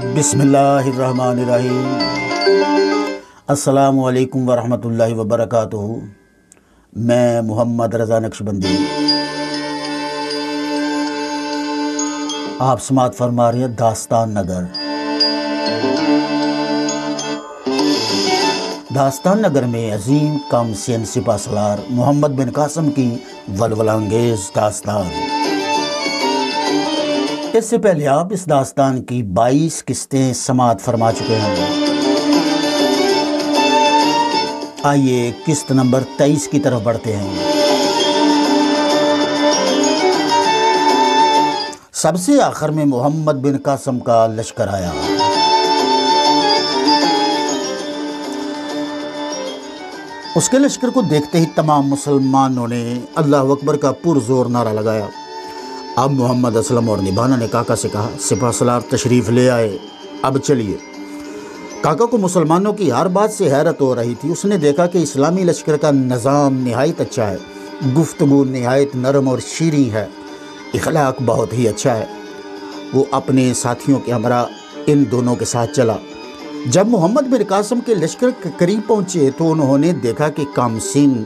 بسم اللہ الرحمن الرحیم۔ السلام علیکم ورحمۃ اللہ وبرکاتہ۔ میں محمد رضا نقشبندی، آپ سماعت فرما رہے ہیں داستان نگر۔ داستان نگر میں عظیم کم سن سپہ سالار محمد بن قاسم کی ولولہ انگیز داستان۔ اس سے پہلے آپ اس داستان کی 22 قسطیں سماعت فرما چکے ہیں۔ آئیے قسط نمبر 23 کی طرف بڑھتے ہیں۔ سب سے آخر میں محمد بن قاسم کا لشکر آیا۔ اس کے لشکر کو دیکھتے ہی تمام مسلمانوں نے اللہ اکبر کا پرزور نعرہ لگایا۔ اب محمد اسلم اور نبھانہ نے کاکا سے کہا، سپہ سالار تشریف لے آئے، اب چلیے۔ کاکا کو مسلمانوں کی ہر بات سے حیرت ہو رہی تھی۔ اس نے دیکھا کہ اسلامی لشکر کا نظام نہایت اچھا ہے، گفتگو نہایت نرم اور شیریں ہے، اخلاق بہت ہی اچھا ہے۔ وہ اپنے ساتھیوں کے ہمراہ ان دونوں کے ساتھ چلا۔ جب محمد بن قاسم کے لشکر کے قریب پہنچے تو انہوں نے دیکھا کہ کامسین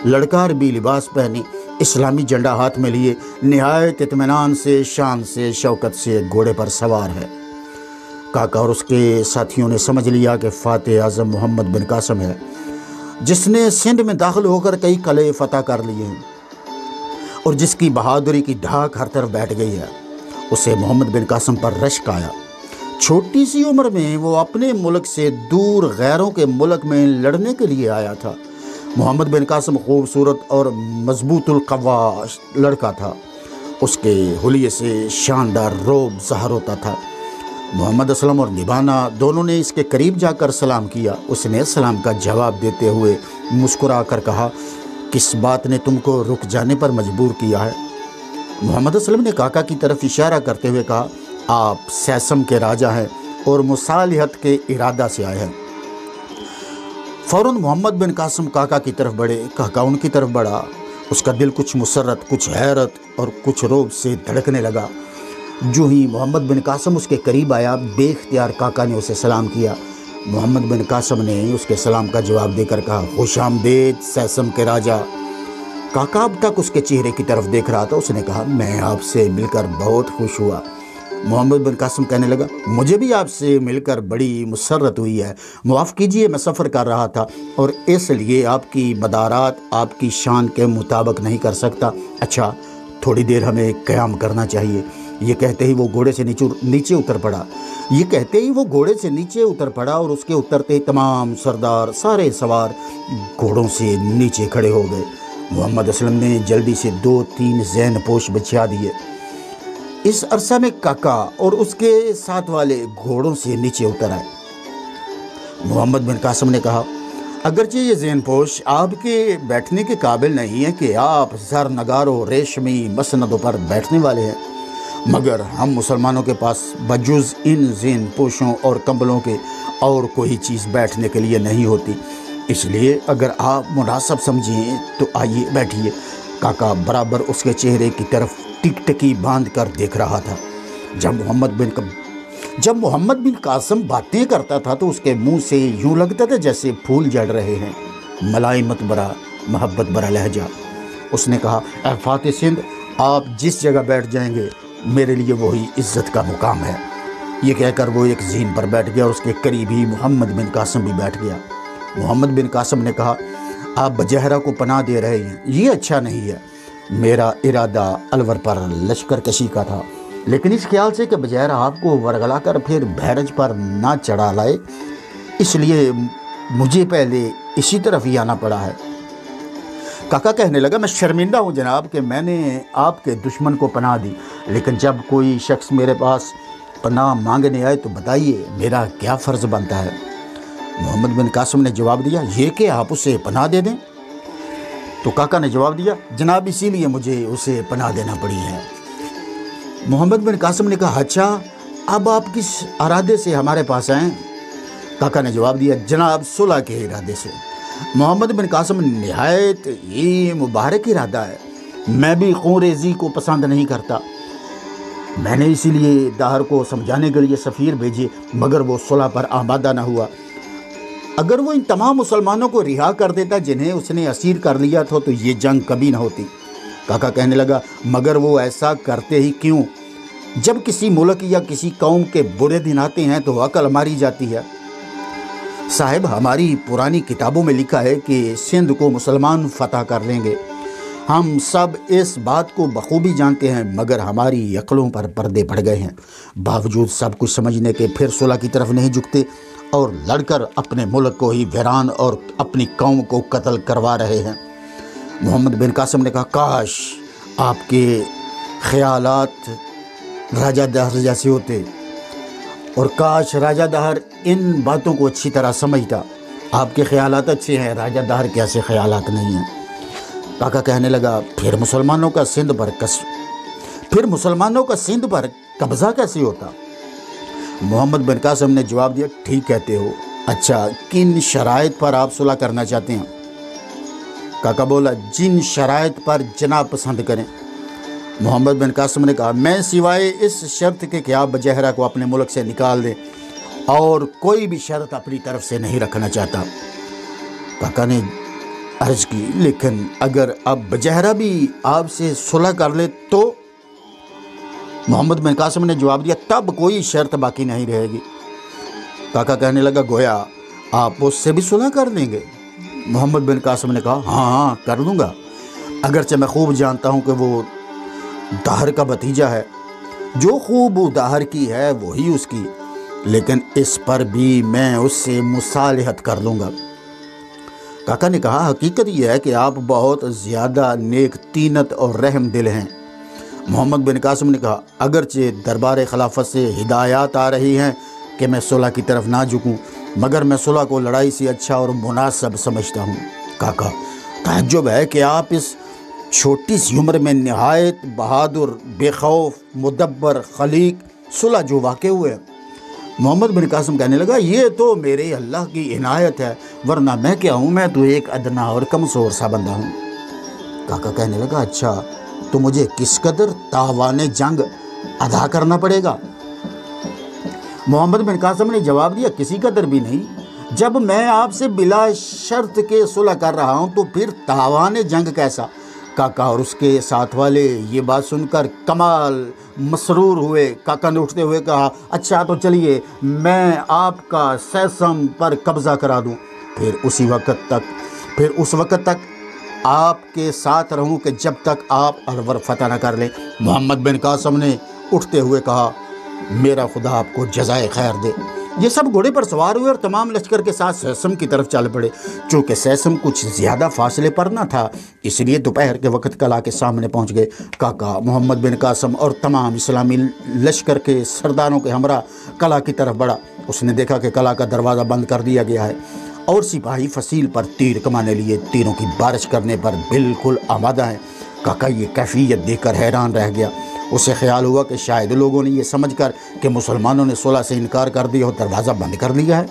لڑکا عربی لباس پہنے، اسلامی جھنڈا ہاتھ میں لیے، نہایت اطمینان سے، شان سے، شوکت سے گھوڑے پر سوار ہے۔ کاکا اور اس کے ساتھیوں نے سمجھ لیا کہ فاتح اعظم محمد بن قاسم ہے، جس نے سندھ میں داخل ہو کر کئی قلعے فتح کر لیے ہیں اور جس کی بہادری کی ڈھاک ہر طرف بیٹھ گئی ہے۔ اسے محمد بن قاسم پر رشک آیا۔ چھوٹی سی عمر میں وہ اپنے ملک سے دور غیروں کے ملک میں لڑنے کے لیے آیا تھا۔ محمد بن قاسم خوبصورت اور مضبوط القوا لڑکا تھا۔ اس کے حلیے سے شاندار رعب ظاہر ہوتا تھا۔ محمد اسلم اور نبھانہ دونوں نے اس کے قریب جا کر سلام کیا۔ اس نے سلام کا جواب دیتے ہوئے مسکرا کر کہا، کس بات نے تم کو رک جانے پر مجبور کیا ہے؟ محمد اسلم نے کاکا کی طرف اشارہ کرتے ہوئے کہا، آپ سیسم کے راجہ ہیں اور مصالحت کے ارادہ سے آئے ہیں۔ فوراً محمد بن قاسم کاکا کی طرف بڑھے۔ کاکا ان کی طرف بڑھا۔ اس کا دل کچھ مسرت، کچھ حیرت اور کچھ رعب سے دھڑکنے لگا۔ جو ہی محمد بن قاسم اس کے قریب آیا، بے اختیار کاکا نے اسے سلام کیا۔ محمد بن قاسم نے اس کے سلام کا جواب دے کر کہا، خوش آمدید سیسم کے راجہ۔ کاکا اب تک اس کے چہرے کی طرف دیکھ رہا تھا۔ اس نے کہا، میں آپ سے مل کر بہت خوش ہوا۔ محمد بن قاسم کہنے لگا، مجھے بھی آپ سے مل کر بڑی مسرت ہوئی ہے۔ معاف کیجئے، میں سفر کر رہا تھا اور اس لیے آپ کی مدارات آپ کی شان کے مطابق نہیں کر سکتا۔ اچھا، تھوڑی دیر ہمیں قیام کرنا چاہیے۔ یہ کہتے ہی وہ گھوڑے سے نیچے اتر پڑا اور اس کے اترتے ہی تمام سردار، سارے سوار گھوڑوں سے نیچے کھڑے ہو گئے۔ محمد اسلم نے جلدی سے 2-3 زین پوش بچھا دیے۔ اس عرصہ میں کاکا اور اس کے ساتھ والے گھوڑوں سے نیچے اتر آئے۔ محمد بن قاسم نے کہا، اگرچہ یہ زین پوش آپ کے بیٹھنے کے قابل نہیں ہے کہ آپ زر نگاروں ریشمی مسندوں پر بیٹھنے والے ہیں، مگر ہم مسلمانوں کے پاس بجز ان زین پوشوں اور کمبلوں کے اور کوئی چیز بیٹھنے کے لیے نہیں ہوتی، اس لیے اگر آپ مناسب سمجھیں تو آئیے بیٹھیے۔ کاکا برابر اس کے چہرے کی طرف ٹک ٹکی باندھ کر دیکھ رہا تھا۔ جب محمد بن قاسم باتیں کرتا تھا تو اس کے منہ سے یوں لگتا تھا جیسے پھول جھڑ رہے ہیں۔ ملائمت برا، محبت برا لہجہ۔ اس نے کہا، اے فاتح سندھ، آپ جس جگہ بیٹھ جائیں گے میرے لیے وہی عزت کا مقام ہے۔ یہ کہہ کر وہ ایک زین پر بیٹھ گیا اور اس کے قریب ہی محمد بن قاسم بھی بیٹھ گیا۔ محمد بن قاسم نے کہا، آپ بجہرہ کو پناہ دے رہے ہیں، یہ اچھا نہیں ہے۔ میرا ارادہ الور پر لشکر کشی کا تھا، لیکن اس خیال سے کہ بجہرہ آپ کو ورگلا کر پھر بھیرج پر نہ چڑھا لائے، اس لیے مجھے پہلے اسی طرف ہی آنا پڑا ہے۔ کاکا کہنے لگا، میں شرمندہ ہوں جناب کہ میں نے آپ کے دشمن کو پناہ دی، لیکن جب کوئی شخص میرے پاس پناہ مانگنے آئے تو بتائیے میرا کیا فرض بنتا ہے؟ محمد بن قاسم نے جواب دیا، یہ کہ آپ اسے پناہ دے دیں۔ تو کاکا نے جواب دیا، جناب اسی لیے مجھے اسے پناہ دینا پڑی ہے۔ محمد بن قاسم نے کہا، اچھا اب آپ کس ارادے سے ہمارے پاس آئیں؟ کاکا نے جواب دیا، جناب صلح کے ارادے سے۔ محمد بن قاسم نہایت یہ مبارک ارادہ ہے، میں بھی خون ریزی کو پسند نہیں کرتا، میں نے اسی لیے داہر کو سمجھانے کے لیے سفیر بھیجے، مگر وہ صلح پر آمادہ نہ ہوا۔ اگر وہ ان تمام مسلمانوں کو رہا کر دیتا جنہیں اس نے اسیر کر لیا تھا تو یہ جنگ کبھی نہ ہوتی۔ کاکا کہنے لگا، مگر وہ ایسا کرتے ہی کیوں؟ جب کسی ملک یا کسی قوم کے برے دن آتے ہیں تو عقل ماری جاتی ہے۔ صاحب، ہماری پرانی کتابوں میں لکھا ہے کہ سندھ کو مسلمان فتح کر لیں گے۔ ہم سب اس بات کو بخوبی جانتے ہیں، مگر ہماری عقلوں پر پردے پڑ گئے ہیں۔ باوجود سب کچھ سمجھنے کے پھر صلح کی طرف نہیں جھکتے اور لڑ کر اپنے ملک کو ہی ویران اور اپنی قوم کو قتل کروا رہے ہیں۔ محمد بن قاسم نے کہا، کاش آپ کے خیالات راجہ دہر جیسے ہوتے، اور کاش راجہ دہر ان باتوں کو اچھی طرح سمجھتا۔ آپ کے خیالات اچھے ہیں، راجہ دہر کے ایسے خیالات نہیں ہیں۔ کاکا کہنے لگا، پھر مسلمانوں کا سندھ پر قبضہ کیسے ہوتا؟ محمد بن قاسم نے جواب دیا، ٹھیک کہتے ہو، اچھا کن شرائط پر آپ صلح کرنا چاہتے ہیں؟ کاکا بولا، جن شرائط پر جناب پسند کریں۔ محمد بن قاسم نے کہا، میں سوائے اس شرط کے کہ آپ بجہرہ کو اپنے ملک سے نکال دیں اور کوئی بھی شرط اپنی طرف سے نہیں رکھنا چاہتا۔ کاکا نے عرض کی، لیکن اگر اب بجہرہ بھی آپ سے صلح کر لے تو؟ محمد بن قاسم نے جواب دیا، تب کوئی شرط باقی نہیں رہے گی۔ کاکا کہنے لگا، گویا آپ اس سے بھی صلح کر لیں گے؟ محمد بن قاسم نے کہا، ہاں کر لوں گا، اگرچہ میں خوب جانتا ہوں کہ وہ داہر کا بھتیجا ہے، جو خوب داہر کی ہے وہی اس کی، لیکن اس پر بھی میں اس سے مصالحت کر لوں گا۔ کاکا نے کہا، حقیقت یہ ہے کہ آپ بہت زیادہ نیک طینت اور رحم دل ہیں۔ محمد بن قاسم نے کہا، اگرچہ دربار خلافت سے ہدایات آ رہی ہیں کہ میں صلح کی طرف نہ جھکوں، مگر میں صلح کو لڑائی سے اچھا اور مناسب سمجھتا ہوں۔ کاکا، تعجب ہے کہ آپ اس چھوٹی سی عمر میں نہایت بہادر، بے خوف، مدبر، خلیق صلح جو واقع ہوئے۔ محمد بن قاسم کہنے لگا، یہ تو میرے اللہ کی عنایت ہے، ورنہ میں کیا ہوں، میں تو ایک ادنا اور کمزور سا بندہ ہوں۔ کاکا کہنے لگا، اچھا تو مجھے کس قدر تاوان جنگ ادا کرنا پڑے گا؟ محمد بن قاسم نے جواب دیا، کسی قدر بھی نہیں، جب میں آپ سے بلا شرط کے صلح کر رہا ہوں تو پھر تاوان جنگ کیسا؟ کاکا اور اس کے ساتھ والے یہ بات سن کر کمال مسرور ہوئے۔ کاکا نے اٹھتے ہوئے کہا، اچھا تو چلیے میں آپ کا سیسم پر قبضہ کرا دوں، پھر اس وقت تک آپ کے ساتھ رہوں کہ جب تک آپ الور فتح نہ کر لیں۔ محمد بن قاسم نے اٹھتے ہوئے کہا، میرا خدا آپ کو جزائے خیر دے۔ یہ سب گھوڑے پر سوار ہوئے اور تمام لشکر کے ساتھ سیسم کی طرف چل پڑے۔ چونکہ سیسم کچھ زیادہ فاصلے پر نہ تھا، اس لیے دوپہر کے وقت قلعہ کے سامنے پہنچ گئے۔ کاکا، محمد بن قاسم اور تمام اسلامی لشکر کے سرداروں کے ہمراہ قلعہ کی طرف بڑھا۔ اس نے دیکھا کہ قلعہ کا دروازہ بند کر دیا گیا ہے اور سپاہی فصیل پر تیر کمانے لیے تیروں کی بارش کرنے پر بالکل آمادہ ہیں۔ کاکا یہ کیفیت دیکھ کر حیران رہ گیا۔ اسے خیال ہوا کہ شاید لوگوں نے یہ سمجھ کر کہ مسلمانوں نے صلح سے انکار کر دیا اور دروازہ بند کر لیا ہے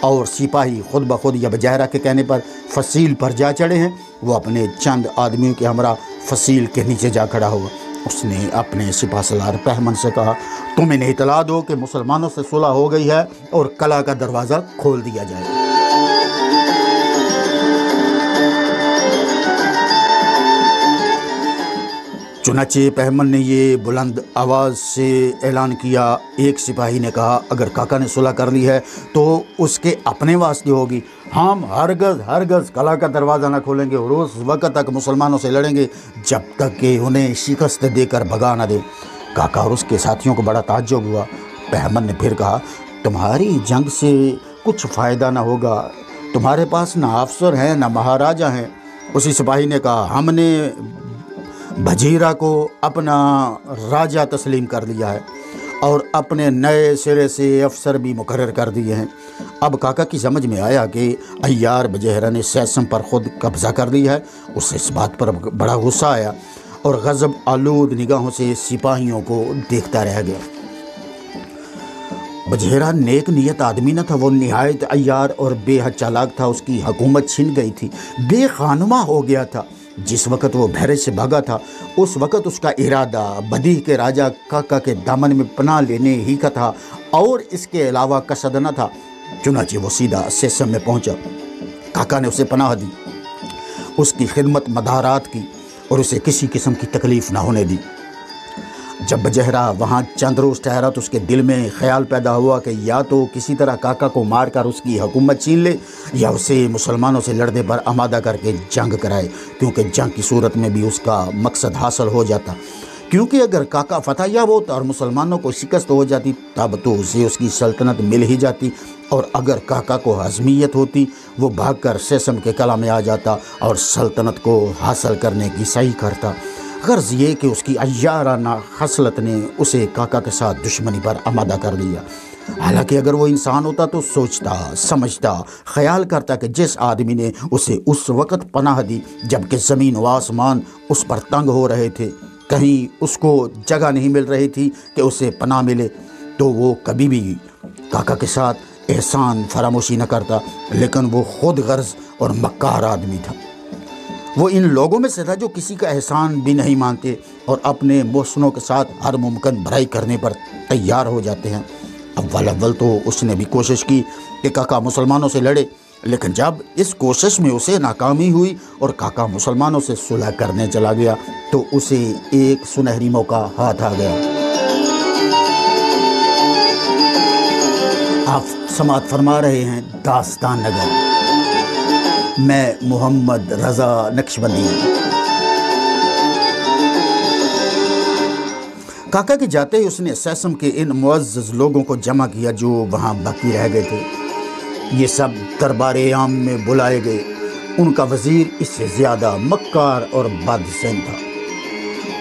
اور سپاہی خود بخود یا بجہرہ کے کہنے پر فصیل پر جا چڑھے ہیں، وہ اپنے چند آدمیوں کے ہمراہ فصیل کے نیچے جا کھڑا ہوا۔ اس نے اپنے سپہ سالار بہمن سے کہا، تم انہیں اطلاع دو کہ مسلمانوں سے صلح ہو گئی ہے اور قلعہ کا دروازہ کھول دیا جائے۔ چنانچہ بہمن نے یہ بلند آواز سے اعلان کیا۔ ایک سپاہی نے کہا، اگر کاکا نے صلح کر لی ہے تو اس کے اپنے واسطے ہوگی، ہم ہرگز قلعہ کا دروازہ نہ کھولیں گے اور اس وقت تک مسلمانوں سے لڑیں گے جب تک کہ انہیں شکست دے کر بھگا نہ دیں۔ کاکا اور اس کے ساتھیوں کو بڑا تعجب ہوا۔ بہمن نے پھر کہا، تمہاری جنگ سے کچھ فائدہ نہ ہوگا، تمہارے پاس نہ افسر ہیں نہ مہاراجہ ہیں۔ اسی سپاہی نے کہا، ہم نے بجیرہ کو اپنا راجہ تسلیم کر لیا ہے اور اپنے نئے سرے سے افسر بھی مقرر کر دیے ہیں۔ اب کاکا کی سمجھ میں آیا کہ عیار بجہرہ نے سیسم پر خود قبضہ کر لیا ہے۔ اسے اس بات پر بڑا غصہ آیا اور غضب آلود نگاہوں سے سپاہیوں کو دیکھتا رہ گیا۔ بجہرہ نیک نیت آدمی نہ تھا، وہ نہایت عیار اور بے حد چالاک تھا۔ اس کی حکومت چھن گئی تھی، بے خانمہ ہو گیا تھا۔ جس وقت وہ بحیرے سے بھاگا تھا اس وقت اس کا ارادہ بدیع کے راجہ کاکا کے دامن میں پناہ لینے ہی کا تھا اور اس کے علاوہ قصد نہ تھا۔ چنانچہ وہ سیدھا سیسم میں پہنچا۔ کاکا نے اسے پناہ دی، اس کی خدمت مدارات کی اور اسے کسی قسم کی تکلیف نہ ہونے دی۔ جب بجہرا وہاں چند روز ٹھہرا تو اس کے دل میں خیال پیدا ہوا کہ یا تو کسی طرح کاکا کو مار کر اس کی حکومت چھین لے یا اسے مسلمانوں سے لڑنے پر آمادہ کر کے جنگ کرائے، کیونکہ جنگ کی صورت میں بھی اس کا مقصد حاصل ہو جاتا، کیونکہ اگر کاکا فتح یاب ہوتا اور مسلمانوں کو شکست ہو جاتی تب تو اسے اس کی سلطنت مل ہی جاتی، اور اگر کاکا کو حزمیت ہوتی وہ بھاگ کر سیسم کے قلعہ میں آ جاتا اور سلطنت کو حاصل کرنے کی صحیح کرتا۔ غرض یہ کہ اس کی عیارانہ خصلت نے اسے کاکا کے ساتھ دشمنی پر آمادہ کر دیا۔ حالانکہ اگر وہ انسان ہوتا تو سوچتا، سمجھتا، خیال کرتا کہ جس آدمی نے اسے اس وقت پناہ دی جبکہ زمین و آسمان اس پر تنگ ہو رہے تھے، کہیں اس کو جگہ نہیں مل رہی تھی کہ اسے پناہ ملے، تو وہ کبھی بھی کاکا کے ساتھ احسان فراموشی نہ کرتا، لیکن وہ خود غرض اور مکار آدمی تھا۔ وہ ان لوگوں میں سے تھا جو کسی کا احسان بھی نہیں مانتے اور اپنے محسنوں کے ساتھ ہر ممکن برائی کرنے پر تیار ہو جاتے ہیں۔ اول تو اس نے بھی کوشش کی کہ کاکا مسلمانوں سے لڑے، لیکن جب اس کوشش میں اسے ناکامی ہوئی اور کاکا مسلمانوں سے صلح کرنے چلا گیا تو اسے ایک سنہری موقع ہاتھ آ گیا۔ آپ سماعت فرما رہے ہیں داستان نگر، میں محمد رضا نقشبندی۔ کاکا کے جاتے ہی اس نے سیسم کے ان معزز لوگوں کو جمع کیا جو وہاں باقی رہ گئے تھے۔ یہ سب دربار عام میں بلائے گئے۔ ان کا وزیر اس سے زیادہ مکار اور بدذہن تھا۔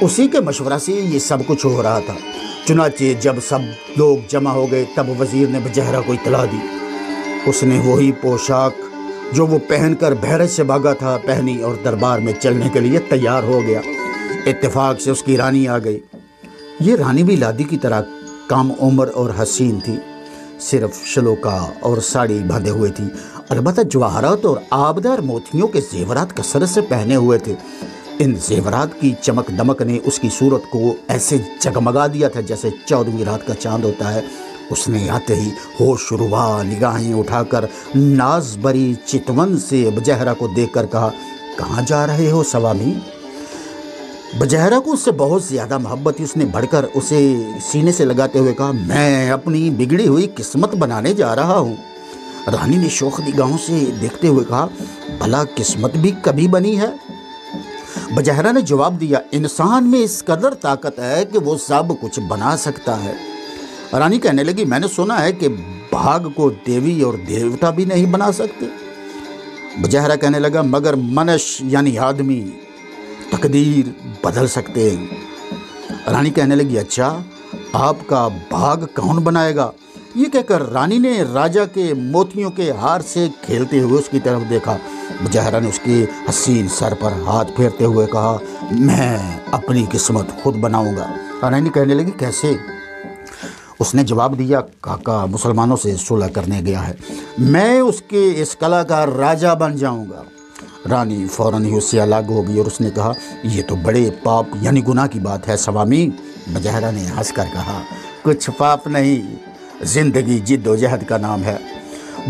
اسی کے مشورہ سے یہ سب کچھ ہو رہا تھا۔ چنانچہ جب سب لوگ جمع ہو گئے تب وزیر نے بجہرا کو اطلاع دی۔ اس نے وہی پوشاک جو وہ پہن کر بحیرے سے بھاگا تھا پہنی اور دربار میں چلنے کے لیے تیار ہو گیا۔ اتفاق سے اس کی رانی آ گئی۔ یہ رانی بھی لادی کی طرح کم عمر اور حسین تھی، صرف شلوکا اور ساڑی باندھے ہوئے تھی، البتہ جواہرات اور آبدار موتیوں کے زیورات کثرت سے پہنے ہوئے تھے۔ ان زیورات کی چمک دمک نے اس کی صورت کو ایسے جگمگا دیا تھا جیسے 14ویں رات کا چاند ہوتا ہے۔ اس نے آتے ہی ہوش ربا نگاہیں اٹھا کر ناز بری چتون سے بجہرا کو دیکھ کر کہا، کہاں جا رہے ہو سوامی؟ بجہرا کو اس سے بہت زیادہ محبت تھی۔ اس نے بڑھ کر اسے سینے سے لگاتے ہوئے کہا، میں اپنی بگڑی ہوئی قسمت بنانے جا رہا ہوں۔ رانی نے شوق نگاہوں سے دیکھتے ہوئے کہا، بھلا قسمت بھی کبھی بنی ہے؟ بجہرا نے جواب دیا، انسان میں اس قدر طاقت ہے کہ وہ سب کچھ بنا سکتا ہے۔ رانی کہنے لگی، میں نے سنا ہے کہ بھاگ کو دیوی اور دیوتا بھی نہیں بنا سکتے۔ بجہرا کہنے لگا، مگر منش یعنی آدمی تقدیر بدل سکتے ہیں۔ رانی کہنے لگی، اچھا آپ کا بھاگ کون بنائے گا؟ یہ کہہ کر رانی نے راجہ کے موتیوں کے ہار سے کھیلتے ہوئے اس کی طرف دیکھا۔ بجہرا نے اس کے حسین سر پر ہاتھ پھیرتے ہوئے کہا، میں اپنی قسمت خود بناؤں گا۔ رانی کہنے لگی، کیسے؟ اس نے جواب دیا، کاکا مسلمانوں سے صلح کرنے گیا ہے، میں اس کے اس قلعہ کا راجہ بن جاؤں گا۔ رانی فوراً ہی اس سے الگ ہو گئی اور اس نے کہا، یہ تو بڑے پاپ یعنی گناہ کی بات ہے سوامی۔ بجہرا نے ہنس کر کہا، کچھ پاپ نہیں، زندگی جد و جہد کا نام ہے۔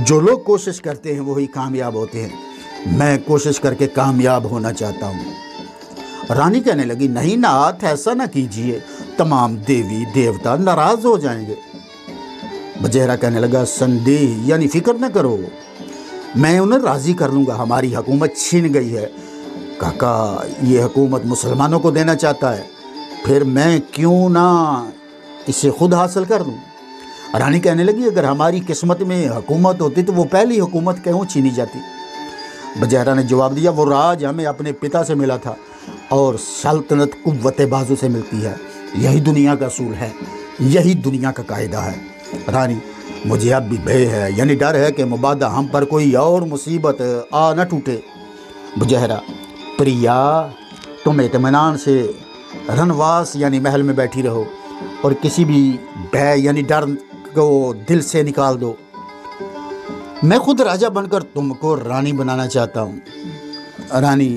جو لوگ کوشش کرتے ہیں وہی کامیاب ہوتے ہیں۔ میں کوشش کر کے کامیاب ہونا چاہتا ہوں۔ رانی کہنے لگی، نہیں نات، ایسا نہ کیجیے، تمام دیوی دیوتا ناراض ہو جائیں گے۔ بجہرا کہنے لگا، سندیہ یعنی فکر نہ کرو، میں انہیں راضی کر لوں گا۔ ہماری حکومت چھین گئی ہے، کاکا یہ حکومت مسلمانوں کو دینا چاہتا ہے، پھر میں کیوں نہ اسے خود حاصل کر لوں۔ رانی کہنے لگی، اگر ہماری قسمت میں حکومت ہوتی تو وہ پہلی حکومت کیوں چھینی جاتی؟ بجہرا نے جواب دیا، وہ راج ہمیں اپنے پتا سے ملا تھا اور سلطنت قوت بازو سے ملتی ہے، یہی دنیا کا اصول ہے، یہی دنیا کا قاعدہ ہے۔ رانی، مجھے اب بھی بھے ہے یعنی ڈر ہے کہ مبادا ہم پر کوئی اور مصیبت آ نہ ٹوٹے۔ بجہرا، پریا تم اطمینان سے رنواس یعنی محل میں بیٹھی رہو اور کسی بھی بھے یعنی ڈر کو دل سے نکال دو۔ میں خود راجہ بن کر تم کو رانی بنانا چاہتا ہوں۔ رانی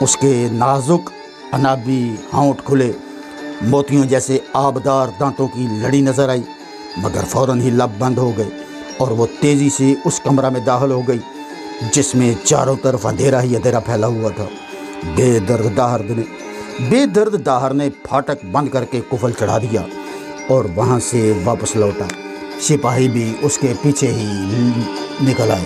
اس کے نازک انابی ہونٹ کھلے، موتیوں جیسے آبدار دانتوں کی لڑی نظر آئی، مگر فوراً ہی لب بند ہو گئے اور وہ تیزی سے اس کمرہ میں داخل ہو گئی جس میں چاروں طرف اندھیرا ہی اندھیرا پھیلا ہوا تھا۔ بے درد داہر نے پھاٹک بند کر کے قفل چڑھا دیا اور وہاں سے واپس لوٹا۔ سپاہی بھی اس کے پیچھے ہی نکل آئے۔